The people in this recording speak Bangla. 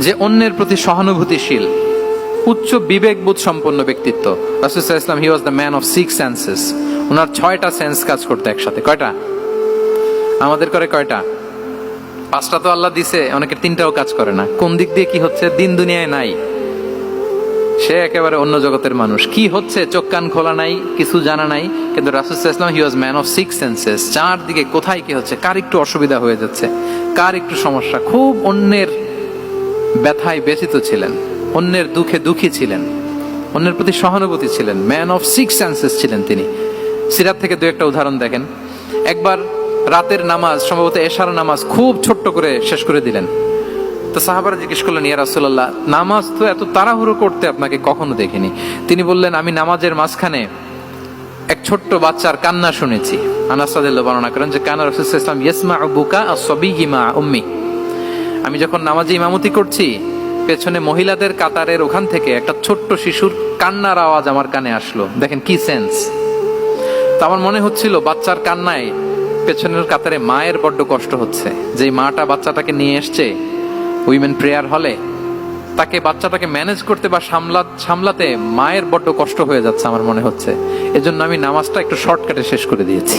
যে অন্যের প্রতি সহানুভূতিশীল, উচ্চ বিবেকবোধ সম্পন্ন ব্যক্তিত্ব। রাসূল সাল্লাল্লাহু আলাইহি ওয়াসাল্লাম he was the man of 6 senses. ওনার 6টা সেন্স কাজ করতে একসাথে। কয়টা? আমাদের করে কয়টা? 5টা তো আল্লাহ দিছে, অনেকের 3টাও কাজ করে না। কোন দিক দিয়ে কি হচ্ছে দিন দুনিয়ায় নাই, সে একেবারে অন্য জগতের মানুষ। কি হচ্ছে চোখ কান খোলা নাই, কিছু জানা নাই। কিন্তু রাসূল সাল্লাল্লাহু আলাইহি ওয়াসাল্লাম he was man of 6 senses. চারদিকে কোথায় কি হচ্ছে, কার একটু অসুবিধা হয়ে যাচ্ছে, কার একটু সমস্যা, খুব অন্যের ব্যথায় ব্যথিত ছিলেন, অন্যের দুঃখে দুঃখী ছিলেন, অন্যের প্রতি সহানুভূতি ছিলেন, ম্যান অফ 6 সেন্সেস ছিলেন তিনি। সিরাত থেকে 2-1টা উদাহরণ দেখেন। একবার রাতের নামাজ, সম্ভবত এশার নামাজ, খুব ছোট্ট করে শেষ করে দিলেন। তো সাহাবারা জিজ্ঞেস করলেন, ইয়া রাসূলুল্লাহ, নামাজ তো এত তাড়াহুড়ো করতে আপনাকে কখনো দেখিনি। তিনি বললেন, আমি নামাজের মাঝখানে এক ছোট্ট বাচ্চার কান্না শুনেছি। আনাস রাদিয়াল্লাহু বর্ণনা করেন যে কানা রাসূলুল্লাহ সাল্লাল্লাহু আলাইহি ওয়াসাল্লাম ইয়াসমাউ বুকা আস-সাবিয়্যি মা উম্মি। আমি যখন নামাজে ইমামতি করছি, পেছনে মহিলাদের কাতারের ওখান থেকে একটা ছোট্ট শিশুর কান্নার আওয়াজ আমার কানে আসলো। দেখেন কি সেন্স। তো আমার মনে হচ্ছিল বাচ্চার কান্নায় পেছনের কাতারে মায়ের বড্ড কষ্ট হচ্ছে। যেই মাটা বাচ্চাটাকে নিয়ে এসছে উইমেন প্রেয়ার হলে, তাকে বাচ্চাটাকে ম্যানেজ করতে বা সামলাতে মায়ের বড্ড কষ্ট হয়ে যাচ্ছে আমার মনে হচ্ছে। এজন্য আমি নামাজটা একটু শর্টকাটে শেষ করে দিয়েছি।